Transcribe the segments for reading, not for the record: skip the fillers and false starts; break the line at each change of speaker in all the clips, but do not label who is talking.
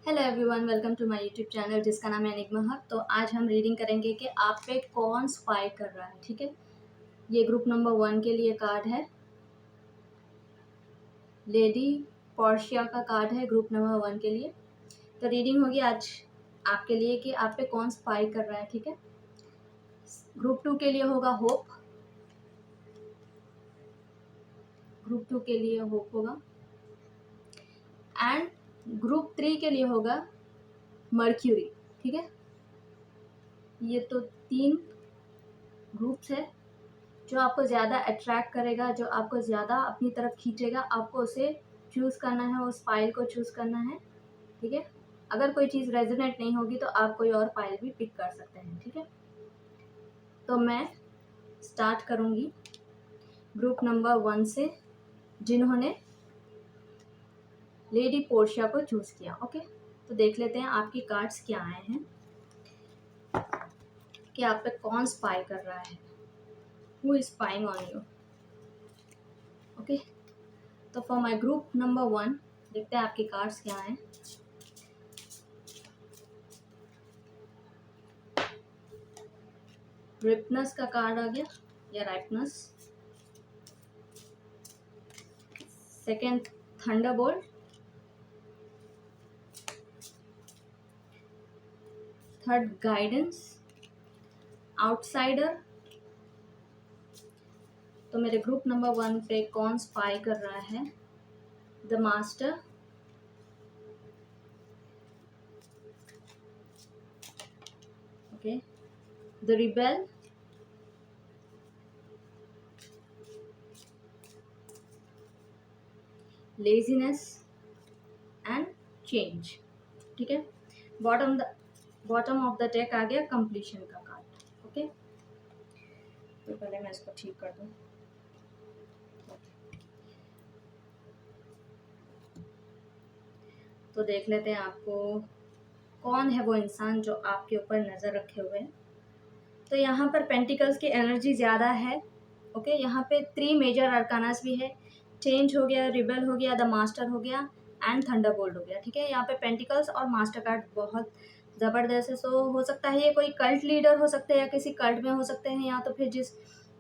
Hello everyone, welcome to my YouTube channel जिसका नाम है एनिग्मा हब। तो आज हम रीडिंग करेंगे कि आप पे कौन स्पाई कर रहा है। ठीक है, ये ग्रुप नंबर 1 के लिए कार्ड है। लेडी पोर्शिया का कार्ड है ग्रुप नंबर 1 के लिए। तो रीडिंग होगी आज आपके लिए कि आप पे कौन स्पाई कर रहा है। ठीक है, ग्रुप 2 के लिए होगा होप। ग्रुप 2 के लिए होप होगा एंड ग्रुप 3 के लिए होगा मर्क्यूरी। ठीक है, ये तो 3 ग्रुप्स है। जो आपको ज़्यादा अट्रैक्ट करेगा, जो आपको ज़्यादा अपनी तरफ खींचेगा, आपको उसे चूज़ करना है, उस फाइल को चूज़ करना है। ठीक है, अगर कोई चीज़ रेजोनेट नहीं होगी तो आप कोई और फाइल भी पिक कर सकते हैं। ठीक है, तो मैं स्टार्ट करूँगी ग्रुप नंबर 1 से, जिन्होंने लेडी पोर्शिया को चूज़ किया। ओके, तो देख लेते हैं आपकी कार्ड्स क्या आए हैं कि आप पे कौन स्पाई कर रहा है। Who is spying on you. Okay, तो फॉर माई ग्रुप नंबर 1 देखते हैं आपके कार्ड्स क्या हैं। रिपनस का कार्ड आ गया या ripeness. Second thunderbolt. Third guidance. Outsider. तो मेरे ग्रुप नंबर 1 पे कौन स्पाई कर रहा है। The master. Okay, the rebel. Laziness and change. ठीक है, बॉटम ऑफ द डेक आ गया कंप्लीशन का कार्ड। ओके, तो पहले मैं इसको ठीक कर दूं। तो देख लेते हैं आपको कौन है वो इंसान जो आपके ऊपर नज़र रखे हुए है। तो यहाँ पर पेंटिकल्स की एनर्जी ज़्यादा है। ओके, यहाँ पे 3 मेजर अरकानास भी है। चेंज हो गया, रिबेल हो गया, द मास्टर हो गया एंड थंडरबोल्ट हो गया। ठीक है, यहाँ पे पेंटिकल्स और मास्टर कार्ड बहुत ज़बरदस्त है। सो हो सकता है ये कोई कल्ट लीडर हो सकते हैं या किसी कल्ट में हो सकते हैं, या तो फिर जिस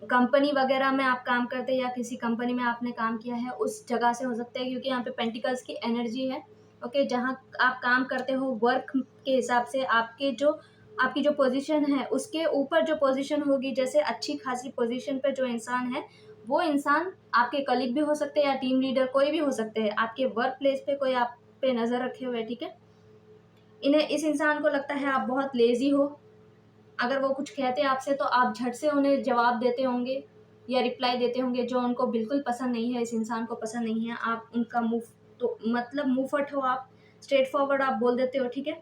कंपनी वगैरह में आप काम करते हैं या किसी कंपनी में आपने काम किया है उस जगह से हो सकते हैं, क्योंकि यहाँ पे पेंटिकल्स की एनर्जी है। ओके, जहाँ आप काम करते हो वर्क के हिसाब से आपकी जो पोजीशन है उसके ऊपर जो पोजीशन होगी, जैसे अच्छी खासी पोजीशन पे जो इंसान है वो इंसान आपके कलीग भी हो सकते हैं या टीम लीडर कोई भी हो सकते हैं। आपके वर्क प्लेस पे कोई आप पे नज़र रखे हुए। ठीक है, इस इंसान को लगता है आप बहुत लेजी हो। अगर वो कुछ कहते हैं आपसे तो आप झट से उन्हें जवाब देते होंगे या रिप्लाई देते होंगे, जो उनको बिल्कुल पसंद नहीं है, इस इंसान को पसंद नहीं है। आप उनका मुंह फट हो, आप स्ट्रेट फॉरवर्ड आप बोल देते हो। ठीक है,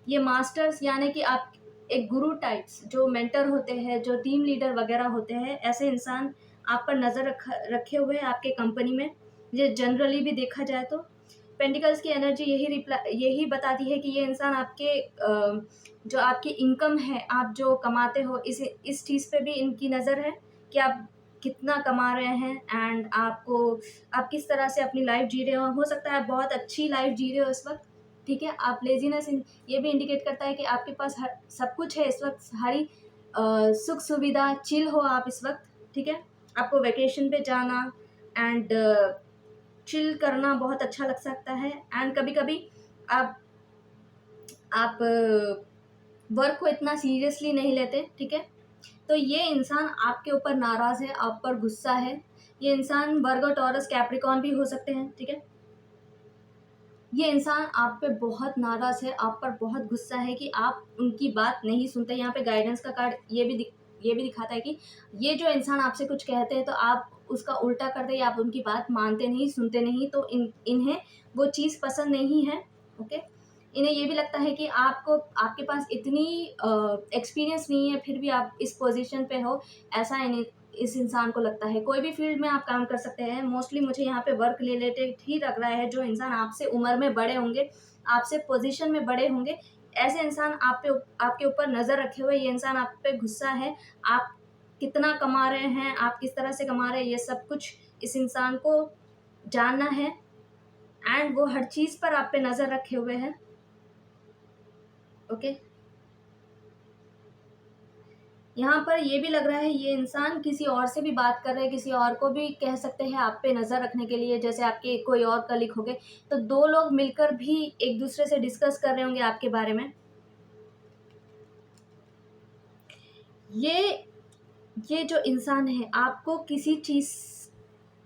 ये मास्टर्स यानी कि आप एक गुरु टाइप्स, जो मेंटर होते हैं, जो टीम लीडर वगैरह होते हैं, ऐसे इंसान आप पर नज़र रखे हुए हैं आपके कंपनी में। ये जनरली भी देखा जाए तो पेंटिकल्स की एनर्जी यही बताती है कि ये इंसान आपके जो आपकी इनकम है, आप जो कमाते हो, इस चीज़ पे भी इनकी नज़र है कि आप कितना कमा रहे हैं एंड आप किस तरह से अपनी लाइफ जी रहे हो सकता है आप बहुत अच्छी लाइफ जी रहे हो इस वक्त। ठीक है, आप लेजीनेस ये भी इंडिकेट करता है कि आपके पास सब कुछ है इस वक्त, सारी सुख सुविधा, चिल हो आप इस वक्त। ठीक है, आपको वेकेशन पे जाना एंड चिल करना बहुत अच्छा लग सकता है। एंड कभी कभी आप वर्क को इतना सीरियसली नहीं लेते। ठीक है, तो ये इंसान आपके ऊपर नाराज़ है, आप पर गुस्सा है। ये इंसान वर्गो, टॉरस, कैप्रिकॉर्न भी हो सकते हैं। ठीक है, ये इंसान आप पे बहुत नाराज़ है, आप पर बहुत गुस्सा है कि आप उनकी बात नहीं सुनते। यहाँ पे गाइडेंस का कार्ड ये भी दिखाता है कि ये जो इंसान आपसे कुछ कहते हैं तो आप उसका उल्टा करते हैं, आप उनकी बात मानते नहीं, सुनते नहीं। तो इन्हें वो चीज़ पसंद नहीं है। ओके, इन्हें ये भी लगता है कि आपके पास इतनी एक्सपीरियंस नहीं है, फिर भी आप इस पोजीशन पे हो, ऐसा इस इंसान को लगता है। कोई भी फील्ड में आप काम कर सकते हैं, मोस्टली मुझे यहाँ पे वर्क रिलेटेड ही लग रहा है। जो इंसान आपसे उम्र में बड़े होंगे, आपसे पोजीशन में बड़े होंगे, ऐसे इंसान आपके ऊपर नज़र रखे हुए, ये इंसान आप पे गुस्सा है। आप कितना कमा रहे हैं, आप किस तरह से कमा रहे हैं, ये सब कुछ इस इंसान को जानना है एंड वो हर चीज़ पर आप पे नज़र रखे हुए हैं। ओके। यहाँ पर ये भी लग रहा है ये इंसान किसी और से भी बात कर रहे हैं, किसी और को भी कह सकते हैं आप पे नज़र रखने के लिए, जैसे आपके कोई और कलीग हो गए, तो 2 लोग मिलकर भी एक दूसरे से डिस्कस कर रहे होंगे आपके बारे में। ये ये जो इंसान है आपको किसी चीज़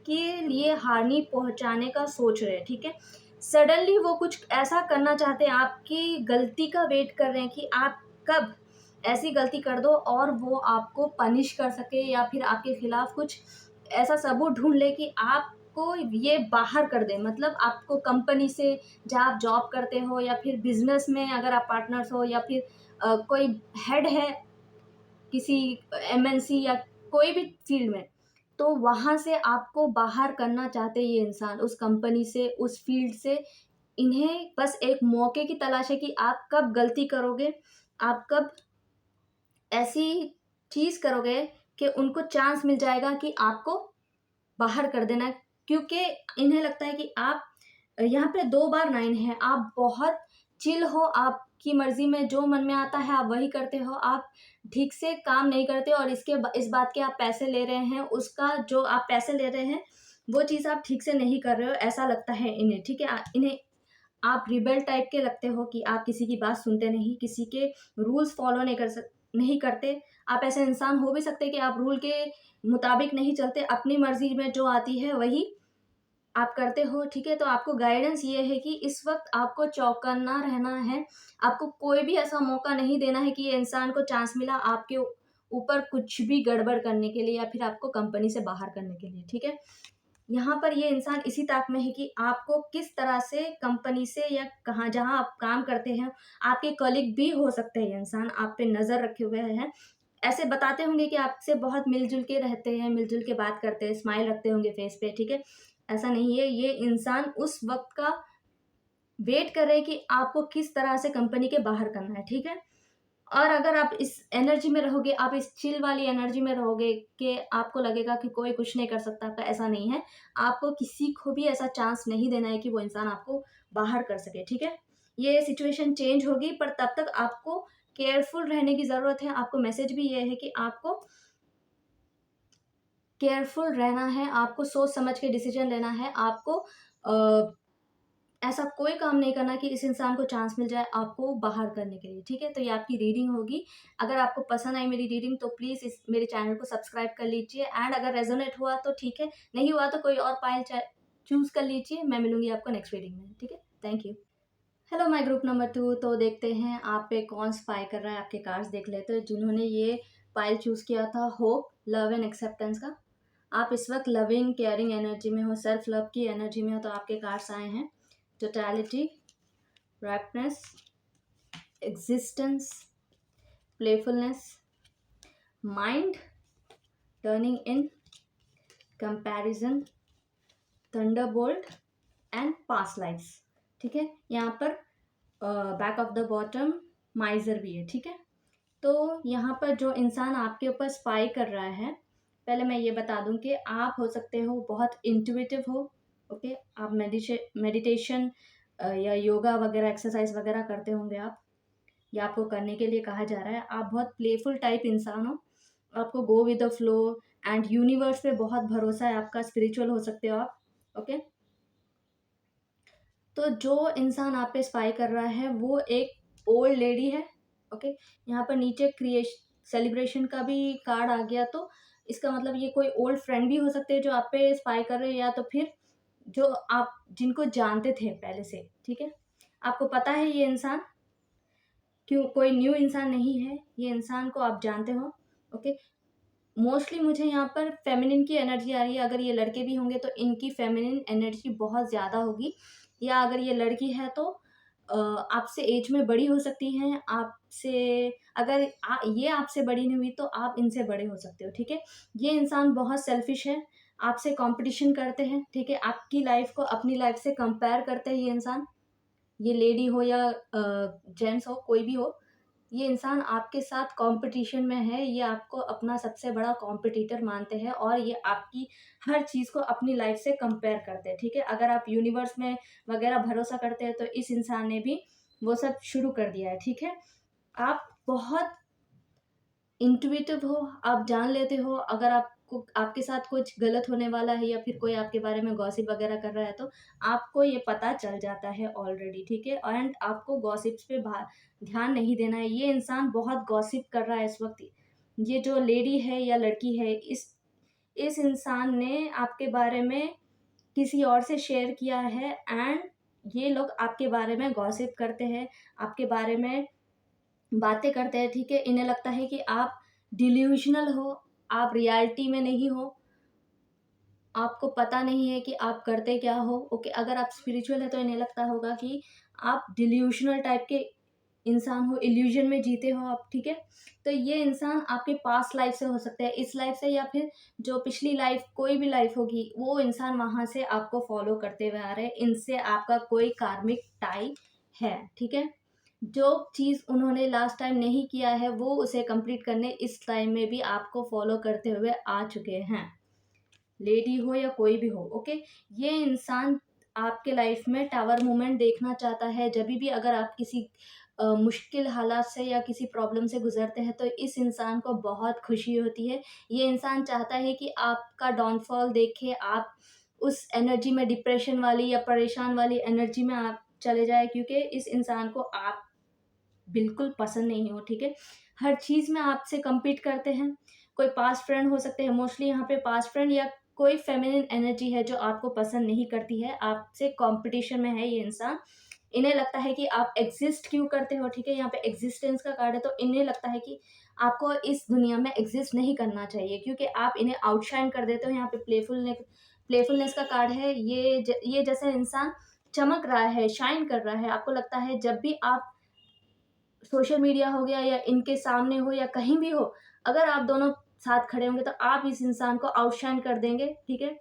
के लिए हानि पहुँचाने का सोच रहे हैं, ठीक है? सडनली वो कुछ ऐसा करना चाहते हैं, आपकी गलती का वेट कर रहे हैं कि आप कब ऐसी गलती कर दो और वो आपको पनिश कर सके या फिर आपके खिलाफ कुछ ऐसा सबूत ढूँढ ले कि आपको ये बाहर कर दें। मतलब आपको कंपनी से जहाँ आप जॉब करते हो या फिर बिज़नेस में अगर आप पार्टनर्स हो या फिर कोई हेड है किसी एमएनसी या कोई भी फ़ील्ड में, तो वहाँ से आपको बाहर करना चाहते ये इंसान उस कंपनी से, उस फ़ील्ड से। इन्हें बस एक मौके की तलाश है कि आप कब गलती करोगे, आप कब ऐसी चीज़ करोगे कि उनको चांस मिल जाएगा कि आपको बाहर कर देना। क्योंकि इन्हें लगता है कि आप यहाँ पे 2 बार 9 है, आप बहुत चिल हो, आपकी मर्ज़ी में जो मन में आता है आप वही करते हो, आप ठीक से काम नहीं करते और इस बात के आप पैसे ले रहे हैं, उसका जो आप पैसे ले रहे हैं, वो चीज़ आप ठीक से नहीं कर रहे हो, ऐसा लगता है इन्हें, ठीक है? इन्हें आप रिबेल टाइप के लगते हो कि आप किसी की बात सुनते नहीं, किसी के रूल्स फ़ॉलो नहीं करते। आप ऐसे इंसान हो भी सकते हैं कि आप रूल के मुताबिक नहीं चलते, अपनी मर्ज़ी में जो आती है वही आप करते हो, ठीक है? तो आपको गाइडेंस ये है कि इस वक़्त आपको चौकन्ना रहना है, आपको कोई भी ऐसा मौका नहीं देना है कि ये इंसान को चांस मिला आपके ऊपर कुछ भी गड़बड़ करने के लिए या फिर आपको कंपनी से बाहर करने के लिए, ठीक है? यहाँ पर ये इंसान इसी ताक में है कि आपको किस तरह से कंपनी से या कहाँ जहाँ आप काम करते हैं, आपके कलीग भी हो सकते हैं ये इंसान, आप पे नज़र रखे हुए हैं। ऐसे बताते होंगे कि आपसे बहुत मिल-जुल के रहते हैं, मिल-जुल के बात करते हैं, स्माइल रखते होंगे फेस पे, ठीक है? ऐसा नहीं है, ये इंसान उस वक़्त का वेट कर रहे हैं कि आपको किस तरह से कंपनी के बाहर करना है, ठीक है? और अगर आप इस एनर्जी में रहोगे, आप इस चिल वाली एनर्जी में रहोगे कि आपको लगेगा कि कोई कुछ नहीं कर सकता, तो ऐसा नहीं है। आपको किसी को भी ऐसा चांस नहीं देना है कि वो इंसान आपको बाहर कर सके, ठीक है? ये सिचुएशन चेंज होगी पर तब तक आपको केयरफुल रहने की ज़रूरत है। आपको मैसेज भी ये है कि आपको केयरफुल रहना है, आपको सोच समझ के डिसीज़न लेना है, आपको अ ऐसा कोई काम नहीं करना कि इस इंसान को चांस मिल जाए आपको बाहर करने के लिए, ठीक है? तो ये आपकी रीडिंग होगी। अगर आपको पसंद आई मेरी रीडिंग तो प्लीज़ इस मेरे चैनल को सब्सक्राइब कर लीजिए एंड अगर रेज़ोनेट हुआ तो ठीक है, नहीं हुआ तो कोई और पाइल च चूज़ कर लीजिए। मैं मिलूँगी आपको नेक्स्ट रीडिंग में, ठीक है? Thank you. Hello my group number 2 तो देखते हैं आप पे कौन स्पाई कर रहा है, आपके कार्ड्स देख लेते हैं। जिन्होंने ये पाइल चूज़ किया था होप, लव एंड एक्सेप्टेंस का। आप इस वक़्त लविंग, केयरिंग एनर्जी में हो, सेल्फ लव की एनर्जी में हो तो आपके कार्ड्स आए हैं। Totality, ripeness, existence, playfulness, mind, turning in, comparison, thunderbolt and past lifes, ठीक है? यहाँ पर back of the bottom miser भी है, ठीक है? तो यहाँ पर जो इंसान आपके ऊपर स्पाई कर रहा है, पहले मैं ये बता दूं कि आप हो सकते हो बहुत इंट्यूटिव हो, ओके? आप मेडिटेशन या योगा वगैरह एक्सरसाइज वगैरह करते होंगे आप, या आपको करने के लिए कहा जा रहा है। आप बहुत प्लेफुल टाइप इंसान हो, आपको go with the flow and universe पे बहुत भरोसा है आपका, स्पिरिचुअल हो सकते हो आप, ओके? तो जो इंसान आप पे स्पाई कर रहा है वो एक ओल्ड लेडी है, ओके? यहाँ पर नीचे सेलिब्रेशन का भी कार्ड आ गया, तो इसका मतलब ये कोई ओल्ड फ्रेंड भी हो सकते हैं जो आप पे स्पाई कर रहे हैं या तो फिर जो आप जिनको जानते थे पहले से, ठीक है? आपको पता है ये इंसान क्यों, कोई न्यू इंसान नहीं है, ये इंसान को आप जानते हो, ओके? मोस्टली मुझे यहाँ पर फेमिनिन की एनर्जी आ रही है। अगर ये लड़के भी होंगे तो इनकी फेमिनिन एनर्जी बहुत ज़्यादा होगी, या अगर ये लड़की है तो आपसे एज में बड़ी हो सकती हैं, आपसे अगर ये आपसे बड़ी नहीं हुई तो आप इनसे बड़े हो सकते हो, ठीक है? ये इंसान बहुत सेल्फिश है, आपसे कॉम्पिटिशन करते हैं, ठीक है? आपकी लाइफ को अपनी लाइफ से कंपेयर करते हैं ये इंसान। ये लेडी हो या जेंट्स हो, कोई भी हो, ये इंसान आपके साथ कॉम्पिटिशन में है, ये आपको अपना सबसे बड़ा कॉम्पिटिटर मानते हैं और ये आपकी हर चीज़ को अपनी लाइफ से कंपेयर करते हैं, ठीक है? अगर आप यूनिवर्स में वगैरह भरोसा करते हैं तो इस इंसान ने भी वो सब शुरू कर दिया है, ठीक है। आप बहुत इंट्यूटिव हो, आप जान लेते हो अगर आपको आपके साथ कुछ गलत होने वाला है या फिर कोई आपके बारे में गॉसिप वगैरह कर रहा है, तो आपको ये पता चल जाता है ऑलरेडी, ठीक है। एंड आपको गॉसिप्स पे ध्यान नहीं देना है। ये इंसान बहुत गॉसिप कर रहा है इस वक्त। ये जो लेडी है या लड़की है, इस इंसान ने आपके बारे में किसी और से शेयर किया है, एंड ये लोग आपके बारे में गॉसिप करते हैं, आपके बारे में बातें करते हैं, ठीक है। इन्हें लगता है कि आप डिल्यूशनल हो, आप रियलिटी में नहीं हो, आपको पता नहीं है कि आप करते क्या हो, ओके। अगर आप स्पिरिचुअल है तो इन्हें लगता होगा कि आप डिल्यूशनल टाइप के इंसान हो, इल्यूजन में जीते हो आप, ठीक है। तो ये इंसान आपके पास्ट लाइफ से हो सकता है, इस लाइफ से, या फिर जो पिछली लाइफ कोई भी लाइफ होगी, वो इंसान वहां से आपको फॉलो करते हुए आ रहे हैं। इनसे आपका कोई कार्मिक टाई है, ठीक है। जो चीज़ उन्होंने लास्ट टाइम नहीं किया है, वो उसे कंप्लीट करने इस टाइम में भी आपको फॉलो करते हुए आ चुके हैं, लेडी हो या कोई भी हो, ओके। ये इंसान आपके लाइफ में टावर मूवमेंट देखना चाहता है। जब भी अगर आप किसी मुश्किल हालात से या किसी प्रॉब्लम से गुजरते हैं, तो इस इंसान को बहुत खुशी होती है। ये इंसान चाहता है कि आपका डाउनफॉल देखे आप उस एनर्जी में, डिप्रेशन वाली या परेशान वाली एनर्जी में आप चले जाए, क्योंकि इस इंसान को आप बिल्कुल पसंद नहीं हो, ठीक है। हर चीज़ में आपसे कम्पीट करते हैं। कोई पास्ट फ्रेंड हो सकते हैं, मोस्टली यहाँ पे पास्ट फ्रेंड या कोई फेमिनिन एनर्जी है जो आपको पसंद नहीं करती है, आपसे कंपटीशन में है ये इंसान। इन्हें लगता है कि आप एग्जिस्ट क्यों करते हो, ठीक है। यहाँ पे एग्जिस्टेंस का कार्ड है, तो इन्हें लगता है कि आपको इस दुनिया में एग्जिस्ट नहीं करना चाहिए, क्योंकि आप इन्हें आउटशाइन कर देते हो। यहाँ पे प्लेफुलनेस का कार्ड है। ये जैसे इंसान चमक रहा है, शाइन कर रहा है, आपको लगता है जब भी आप सोशल मीडिया हो गया या इनके सामने हो या कहीं भी हो, अगर आप दोनों साथ खड़े होंगे तो आप इस इंसान को आउटशाइन कर देंगे, ठीक है।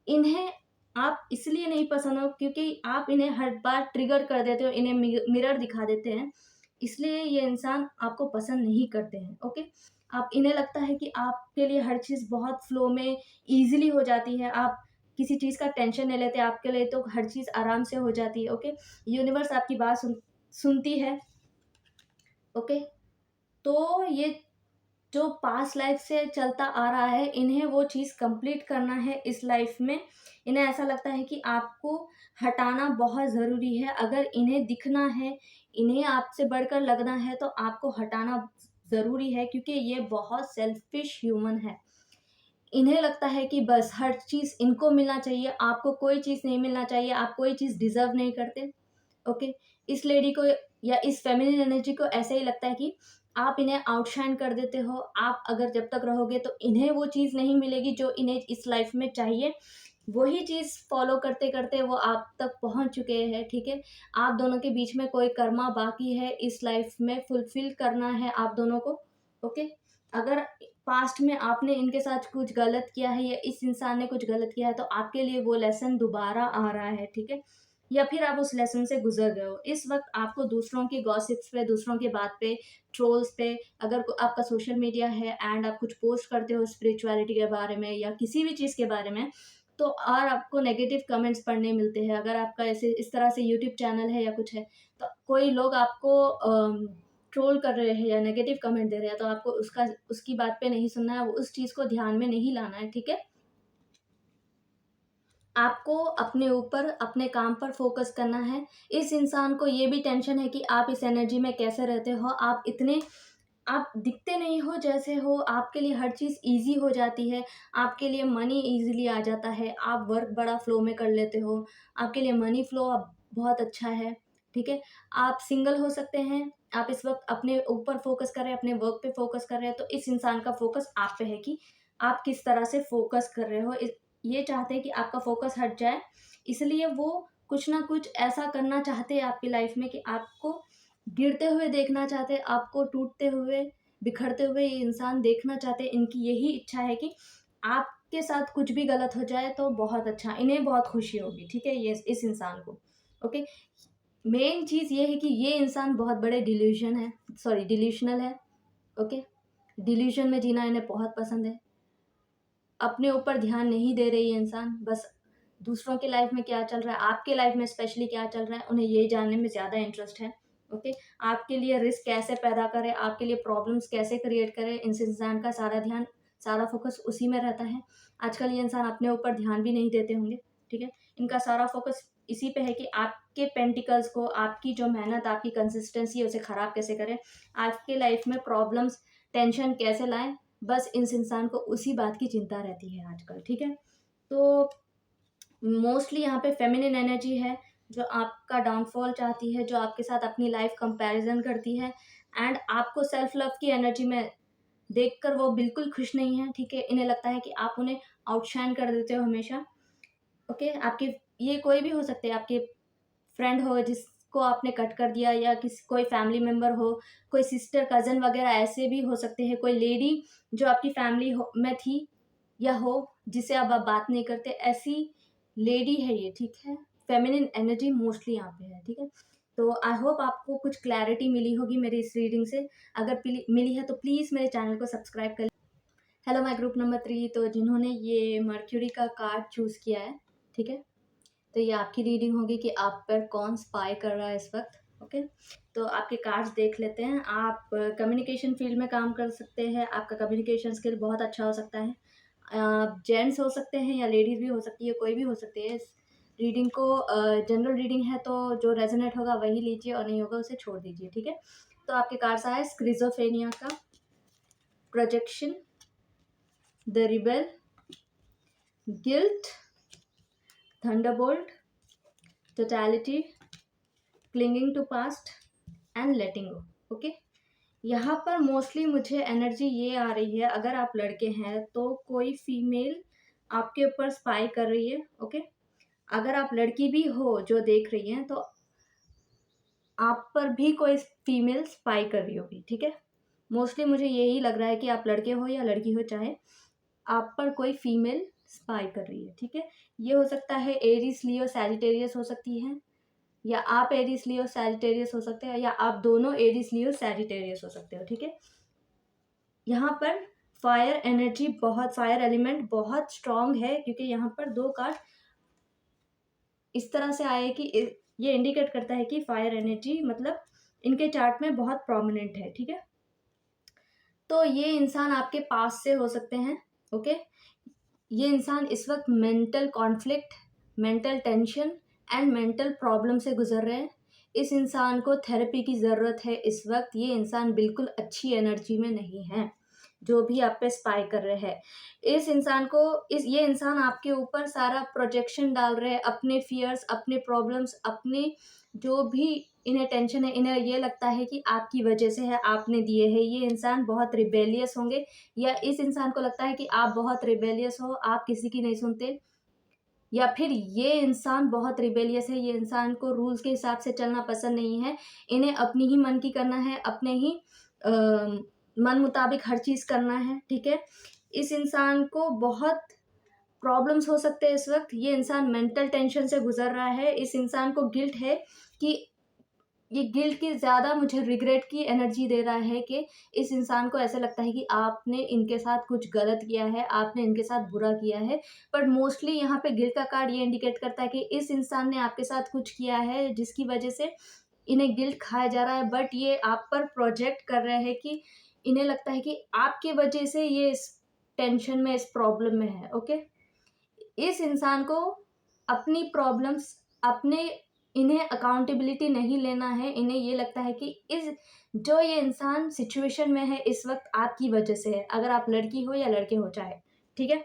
इन्हें आप इसलिए नहीं पसंद हो क्योंकि आप इन्हें हर बार ट्रिगर कर देते हो, इन्हें मिरर दिखा देते हैं, इसलिए ये इंसान आपको पसंद नहीं करते हैं, ओके। आप इन्हें लगता है कि आपके लिए हर चीज़ बहुत फ्लो में ईज़िली हो जाती है, आप किसी चीज़ का टेंशन नहीं लेते, आपके लिए तो हर चीज़ आराम से हो जाती है, ओके। यूनिवर्स आपकी बात सुनती है, ओके। तो ये जो पास्ट लाइफ से चलता आ रहा है, इन्हें वो चीज़ कंप्लीट करना है इस लाइफ में। इन्हें ऐसा लगता है कि आपको हटाना बहुत ज़रूरी है। अगर इन्हें दिखना है, इन्हें आपसे बढ़कर लगना है, तो आपको हटाना ज़रूरी है, क्योंकि ये बहुत सेल्फिश ह्यूमन है। इन्हें लगता है कि बस हर चीज़ इनको मिलना चाहिए, आपको कोई चीज़ नहीं मिलना चाहिए, आप कोई चीज़ डिज़र्व नहीं करते, ओके। इस लेडी को या इस फेमिनिन एनर्जी को ऐसे ही लगता है कि आप इन्हें आउटशाइन कर देते हो। आप अगर जब तक रहोगे तो इन्हें वो चीज़ नहीं मिलेगी जो इन्हें इस लाइफ में चाहिए। वही चीज़ फॉलो करते करते वो आप तक पहुंच चुके हैं, ठीक है। आप दोनों के बीच में कोई कर्मा बाकी है इस लाइफ में फुलफिल करना है आप दोनों को, ओके। अगर पास्ट में आपने इनके साथ कुछ गलत किया है या इस इंसान ने कुछ गलत किया है, तो आपके लिए वो लेसन दोबारा आ रहा है, ठीक है। या फिर आप उस लेसन से गुजर गए हो। इस वक्त आपको दूसरों की गॉसिप्स पे, दूसरों की बात पे, ट्रोल्स पे, अगर आपका सोशल मीडिया है एंड आप कुछ पोस्ट करते हो स्पिरिचुअलिटी के बारे में या किसी भी चीज़ के बारे में, तो और आपको नेगेटिव कमेंट्स पढ़ने मिलते हैं। अगर आपका ऐसे इस तरह से यूट्यूब चैनल है या कुछ है, तो कोई लोग आपको ट्रोल कर रहे हैं या नेगेटिव कमेंट दे रहे हैं, तो आपको उसकी बात पे नहीं सुनना है, वो उस चीज़ को ध्यान में नहीं लाना है, ठीक है। आपको अपने ऊपर, अपने काम पर फ़ोकस करना है। इस इंसान को ये भी टेंशन है कि आप इस एनर्जी में कैसे रहते हो। आप दिखते नहीं हो जैसे हो, आपके लिए हर चीज़ ईज़ी हो जाती है, आपके लिए मनी ईज़िली आ जाता है, आप वर्क बड़ा फ़्लो में कर लेते हो, आपके लिए मनी फ़्लो अब बहुत अच्छा है, ठीक है। आप सिंगल हो सकते हैं, आप इस वक़्त अपने ऊपर फ़ोकस कर रहे हैं, अपने वर्क पे फ़ोकस कर रहे हैं, तो इस इंसान का फ़ोकस आप पे है कि आप किस तरह से फ़ोकस कर रहे हो। ये चाहते हैं कि आपका फ़ोकस हट जाए, इसलिए वो कुछ ना कुछ ऐसा करना चाहते हैं आपकी लाइफ़ में कि आपको गिरते हुए देखना चाहते हैं, आपको टूटते हुए, बिखरते हुए ये इंसान देखना चाहते हैं। इनकी यही इच्छा है कि आपके साथ कुछ भी गलत हो जाए तो बहुत अच्छा, इन्हें बहुत खुशी होगी, ठीक है, ये इस इंसान को, ओके। मेन चीज़ ये है कि ये इंसान बहुत बड़े डिल्यूशनल है, ओके। डिल्यूशन में जीना इन्हें बहुत पसंद है। अपने ऊपर ध्यान नहीं दे रही है इंसान, बस दूसरों की लाइफ में क्या चल रहा है, आपके लाइफ में स्पेशली क्या चल रहा है, उन्हें ये जानने में ज़्यादा इंटरेस्ट है। ओके, आपके लिए रिस्क कैसे पैदा करे, आपके लिए प्रॉब्लम्स कैसे क्रिएट करे, इस इंसान का सारा ध्यान, सारा फोकस उसी में रहता है। आजकल ये इंसान अपने ऊपर ध्यान भी नहीं देते होंगे, ठीक है। इनका सारा फोकस इसी पे है कि आपके पेंटिकल्स को, आपकी जो मेहनत, आपकी कंसिस्टेंसी है, उसे ख़राब कैसे करें, आपके लाइफ में प्रॉब्लम्स, टेंशन कैसे लाएं, बस इस इंसान को उसी बात की चिंता रहती है आजकल, ठीक है। तो मोस्टली यहाँ पे फेमिनिन एनर्जी है जो आपका डाउनफॉल चाहती है, जो आपके साथ अपनी लाइफ कंपैरिजन करती है, एंड आपको सेल्फ लव की एनर्जी में देखकर वो बिल्कुल खुश नहीं है, ठीक है। इन्हें लगता है कि आप उन्हें आउटशाइन कर देते हो हमेशा। ओके, आपके, ये कोई भी हो सकते हैं, आपके फ्रेंड हो जिसको आपने कट कर दिया, या किसी, कोई फैमिली मेम्बर हो, कोई सिस्टर, कज़न वगैरह ऐसे भी हो सकते हैं, कोई लेडी जो आपकी फैमिली में थी या हो, जिससे अब आप बात नहीं करते, ऐसी लेडी है ये, ठीक है। फेमिनिन एनर्जी मोस्टली यहाँ पे है, ठीक है। तो आई होप आपको कुछ क्लैरिटी मिली होगी मेरी इस रीडिंग से। अगर मिली है तो प्लीज़ मेरे चैनल को सब्सक्राइब कर। हेलो माय ग्रुप नंबर 3, तो जिन्होंने ये मर्क्यूरी का कार्ड चूज़ किया है, ठीक है, तो ये आपकी रीडिंग होगी कि आप पर कौन स्पाई कर रहा है इस वक्त। ओके, तो आपके कार्ड्स देख लेते हैं। आप कम्युनिकेशन फील्ड में काम कर सकते हैं, आपका कम्युनिकेशन स्किल बहुत अच्छा हो सकता है। जेंट्स हो सकते हैं या लेडीज़ भी हो सकती है, कोई भी हो सकती है। इस रीडिंग को जनरल रीडिंग है, तो जो रेजोनेट होगा वही लीजिए और नहीं होगा उसे छोड़ दीजिए, ठीक है। तो आपके कार्ड्स आए स्क्रिजोफ्रेनिया का, projection, the rebel, guilt, thunderbolt, totality, clinging to past and letting go. Okay, यहाँ पर मोस्टली मुझे एनर्जी ये आ रही है, अगर आप लड़के हैं तो कोई फीमेल आपके ऊपर स्पाई कर रही है। ओके, अगर आप लड़की भी हो जो देख रही हैं, तो आप पर भी कोई फीमेल स्पाई कर रही होगी, ठीक है। मोस्टली मुझे यही लग रहा है कि आप लड़के हो या लड़की हो, चाहे आप पर कोई फीमेल स्पाई कर रही है, ठीक है। ये हो सकता है एरीज, लियो, सैजिटेरियस हो सकती है, या आप एरीज, लियो, सैजिटेरियस हो सकते हैं, या आप दोनों एरीज, लियो, सैजिटेरियस हो सकते हो, ठीक है। यहाँ पर फायर एनर्जी बहुत, फायर एलिमेंट बहुत स्ट्रांग है, क्योंकि यहाँ पर दो कार्ड इस तरह से आए कि ये इंडिकेट करता है कि फायर एनर्जी मतलब इनके चार्ट में बहुत प्रोमिनेंट है, ठीक है। तो ये इंसान आपके पास से हो सकते हैं। ओके, ये इंसान इस वक्त mental conflict, mental tension and mental problem से गुजर रहे हैं। इस इंसान को थेरेपी की ज़रूरत है इस वक्त। ये इंसान बिल्कुल अच्छी एनर्जी में नहीं है, जो भी आप पे स्पाई कर रहे हैं। इस इंसान को, ये इंसान आपके ऊपर सारा प्रोजेक्शन डाल रहे हैं, अपने फियर्स, अपने प्रॉब्लम्स, अपने जो भी इन्हें टेंशन है, इन्हें ये लगता है कि आपकी वजह से है, आपने दिए हैं। ये इंसान बहुत रिबेलियस होंगे, या इस इंसान को लगता है कि आप बहुत रिबेलियस हो, आप किसी की नहीं सुनते, या फिर ये इंसान बहुत रिबेलियस है, ये इंसान को रूल्स के हिसाब से चलना पसंद नहीं है, इन्हें अपनी ही मन की करना है, अपने ही मन मुताबिक हर चीज़ करना है, ठीक है। इस इंसान को बहुत प्रॉब्लम्स हो सकते हैं इस वक्त। ये इंसान मेंटल टेंशन से गुजर रहा है। इस इंसान को गिल्ट है कि, ये गिल्ट की ज़्यादा मुझे रिग्रेट की एनर्जी दे रहा है कि इस इंसान को ऐसा लगता है कि आपने इनके साथ कुछ गलत किया है, आपने इनके साथ बुरा किया है। बट मोस्टली यहाँ पे गिल्ट का कार्ड ये इंडिकेट करता है कि इस इंसान ने आपके साथ कुछ किया है जिसकी वजह से इन्हें गिल्ट खाया जा रहा है, बट ये आप पर प्रोजेक्ट कर रहे हैं कि इन्हें लगता है कि आपके वजह से ये इस टेंशन में, इस प्रॉब्लम में है। ओके, इस इंसान को अपनी प्रॉब्लम्स, अपने, इन्हें अकाउंटेबिलिटी नहीं लेना है। इन्हें ये लगता है कि इस, जो ये इंसान सिचुएशन में है इस वक्त आपकी वजह से है, अगर आप लड़की हो या लड़के हो चाहे, ठीक है।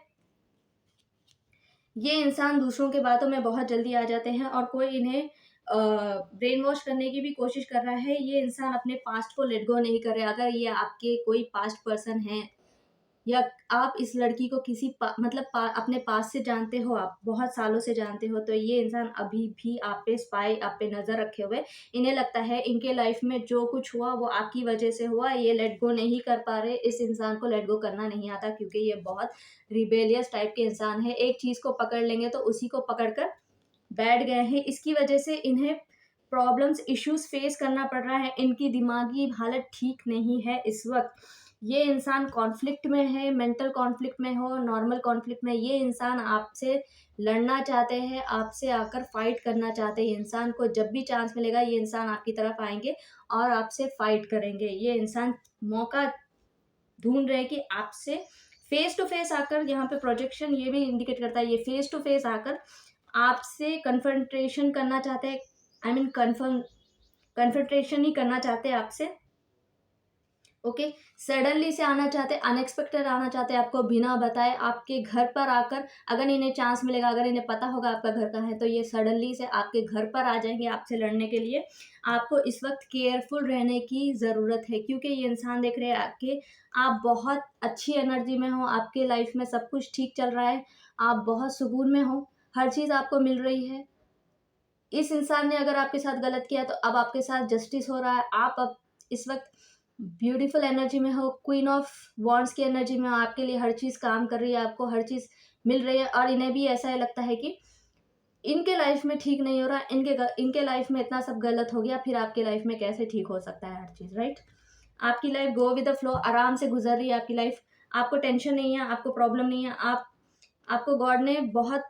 ये इंसान दूसरों के बातों में बहुत जल्दी आ जाते हैं, और कोई इन्हें ब्रेन वॉश करने की भी कोशिश कर रहा है। ये इंसान अपने पास्ट को लेट गो नहीं कर रहे। अगर ये आपके कोई पास्ट पर्सन है, या आप इस लड़की को किसी मतलब अपने पास से जानते हो, आप बहुत सालों से जानते हो, तो ये इंसान अभी भी आप पे स्पाई, आप पे नज़र रखे हुए। इन्हें लगता है इनके लाइफ में जो कुछ हुआ वो आपकी वजह से हुआ। ये लेट गो नहीं कर पा रहे। इस इंसान को लेट गो करना नहीं आता, क्योंकि ये बहुत रिबेलियस टाइप के इंसान है। एक चीज़ को पकड़ लेंगे तो उसी को पकड़ कर बैठ गए हैं। इसकी वजह से इन्हें प्रॉब्लम्स, इश्यूज फेस करना पड़ रहा है। इनकी दिमागी हालत ठीक नहीं है इस वक्त। ये इंसान कॉन्फ्लिक्ट में है, मेंटल कॉन्फ्लिक्ट में हो, नॉर्मल कॉन्फ्लिक्ट में, ये इंसान आपसे लड़ना चाहते हैं, आपसे आकर फाइट करना चाहते हैं। इंसान को जब भी चांस मिलेगा ये इंसान आपकी तरफ आएंगे और आपसे फाइट करेंगे। ये इंसान मौका ढूंढ रहे हैं कि आपसे फेस टू फेस आकर, यहाँ पे प्रोजेक्शन ये भी इंडिकेट करता है, ये फेस टू फेस आकर आपसे कन्फ्रंटेशन करना चाहते हैं। आई मीन कन्फ्रंटेशन ही करना चाहते हैं आपसे। ओके, सडनली से आना चाहते, अनएक्सपेक्टेड आना चाहते हैं, आपको बिना बताए आपके घर पर आकर, अगर इन्हें चांस मिलेगा, अगर इन्हें पता होगा आपका घर कहाँ है, तो ये सडनली से आपके घर पर आ जाएंगे आपसे लड़ने के लिए। आपको इस वक्त केयरफुल रहने की ज़रूरत है, क्योंकि ये इंसान देख रहे हैं कि आप बहुत अच्छी एनर्जी में हो, आपके लाइफ में सब कुछ ठीक चल रहा है, आप बहुत सुकून में हो, हर चीज़ आपको मिल रही है। इस इंसान ने अगर आपके साथ गलत किया तो अब आपके साथ जस्टिस हो रहा है। आप अब इस वक्त ब्यूटीफुल एनर्जी में हो, क्वीन ऑफ वॉन्ड्स की एनर्जी में हो, आपके लिए हर चीज़ काम कर रही है, आपको हर चीज़ मिल रही है, और इन्हें भी ऐसा लगता है कि इनके लाइफ में ठीक नहीं हो रहा, इनके लाइफ में इतना सब गलत हो गया, फिर आपके लाइफ में कैसे ठीक हो सकता है हर चीज़, राइट। आपकी life go with the flow, आराम से गुजर रही है आपकी लाइफ, आपको टेंशन नहीं है, आपको प्रॉब्लम नहीं है, आपको गॉड ने बहुत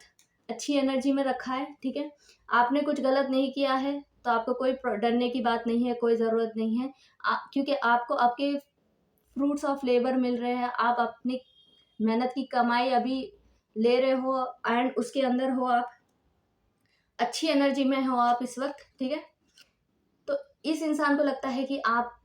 अच्छी एनर्जी में रखा है, ठीक है। आपने कुछ गलत नहीं किया है तो आपको कोई डरने की बात नहीं है, कोई ज़रूरत नहीं है, क्योंकि आपको आपके फ्रूट्स ऑफ लेबर मिल रहे हैं, आप अपनी मेहनत की कमाई अभी ले रहे हो, एंड उसके अंदर हो, आप अच्छी एनर्जी में हो आप इस वक्त, ठीक है। तो इस इंसान को लगता है कि आप,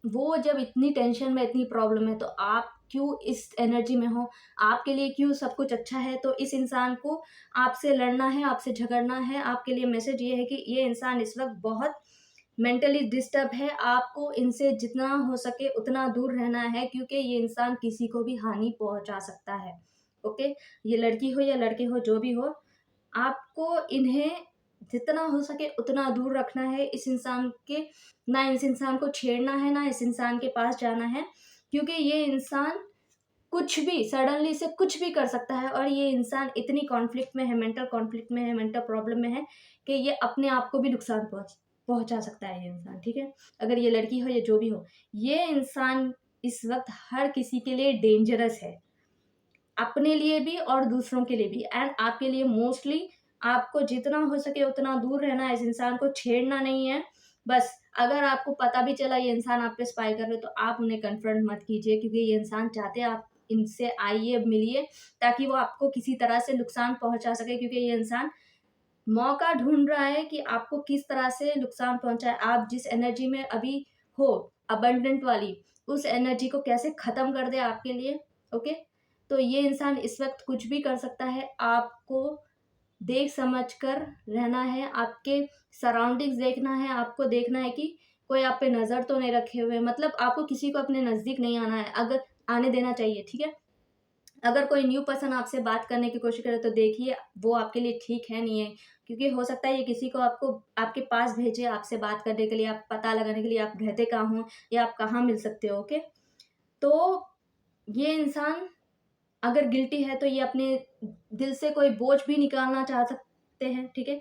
वो जब इतनी टेंशन में, इतनी प्रॉब्लम है, तो आप क्यों इस एनर्जी में हो, आपके लिए क्यों सब कुछ अच्छा है। तो इस इंसान को आपसे लड़ना है, आपसे झगड़ना है। आपके लिए मैसेज ये है कि ये इंसान इस वक्त बहुत मेंटली डिस्टर्ब है, आपको इनसे जितना हो सके उतना दूर रहना है, क्योंकि ये इंसान किसी को भी हानि पहुंचा सकता है। ओके, ये लड़की हो या लड़के हो, जो भी हो, आपको इन्हें जितना हो सके उतना दूर रखना है। इस इंसान के, ना इस इंसान को छेड़ना है, ना इस इंसान के पास जाना है, क्योंकि ये इंसान कुछ भी सडनली से कुछ भी कर सकता है, और ये इंसान इतनी कॉन्फ्लिक्ट में है, मेंटल कॉन्फ्लिक्ट में है, मेंटल प्रॉब्लम में है, कि ये अपने आप को भी नुकसान पहुंचा सकता है ये इंसान, ठीक है। अगर ये लड़की हो या जो भी हो, ये इंसान इस वक्त हर किसी के लिए डेंजरस है, अपने लिए भी और दूसरों के लिए भी, एंड आपके लिए मोस्टली। आपको जितना हो सके उतना दूर रहना है, इस इंसान को छेड़ना नहीं है। बस अगर आपको पता भी चला ये इंसान आप पे स्पाई कर रहे हो, तो आप उन्हें कन्फ्रंट मत कीजिए, क्योंकि ये इंसान चाहते हैं आप इनसे आइए, मिलिए, ताकि वो आपको किसी तरह से नुकसान पहुंचा सके, क्योंकि ये इंसान मौका ढूंढ रहा है कि आपको किस तरह से नुकसान पहुंचाए। आप जिस एनर्जी में अभी हो, अबंडेंट वाली, उस एनर्जी को कैसे खत्म कर दे आपके लिए। ओके, तो ये इंसान इस वक्त कुछ भी कर सकता है। आपको देख समझ कर रहना है, आपके सराउंडिंग्स देखना है, आपको देखना है कि कोई आप पे नज़र तो नहीं रखे हुए, मतलब आपको किसी को अपने नज़दीक नहीं आना है, अगर आने देना चाहिए, ठीक है। अगर कोई न्यू पर्सन आपसे बात करने की कोशिश करे तो देखिए वो आपके लिए ठीक है नहीं है, क्योंकि हो सकता है ये किसी को आपको आपके पास भेजे आपसे बात करने के लिए, आप पता लगाने के लिए आप रहते कहाँ हो या आप कहाँ मिल सकते हो। ओके, तो ये इंसान अगर गिल्टी है तो ये अपने दिल से कोई बोझ भी निकालना चाह सकते हैं, ठीक है।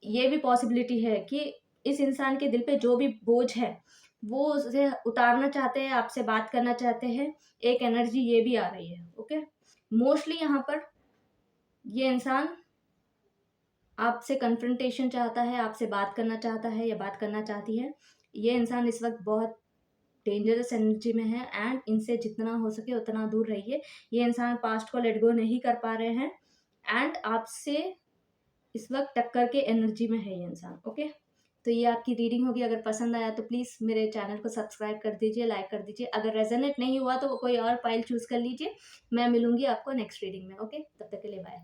ये भी पॉसिबिलिटी है कि इस इंसान के दिल पे जो भी बोझ है वो उसे उतारना चाहते हैं, आपसे बात करना चाहते हैं, एक एनर्जी ये भी आ रही है। ओके, मोस्टली यहाँ पर ये इंसान आपसे कन्फ्रंटेशन चाहता है, आपसे बात करना चाहता है या बात करना चाहती है। ये इंसान इस वक्त बहुत डेंजरस एनर्जी में है, एंड इनसे जितना हो सके उतना दूर रहिए। ये इंसान पास्ट को लेट गो नहीं कर पा रहे हैं, एंड आपसे इस वक्त टक्कर के एनर्जी में है ये इंसान। ओके, तो ये आपकी रीडिंग होगी। अगर पसंद आया तो प्लीज़ मेरे चैनल को सब्सक्राइब कर दीजिए, लाइक कर दीजिए। अगर रेजोनेट नहीं हुआ तो कोई और फाइल चूज़ कर लीजिए। मैं मिलूंगी आपको नेक्स्ट रीडिंग में। ओके, तब तक के लिए बाय।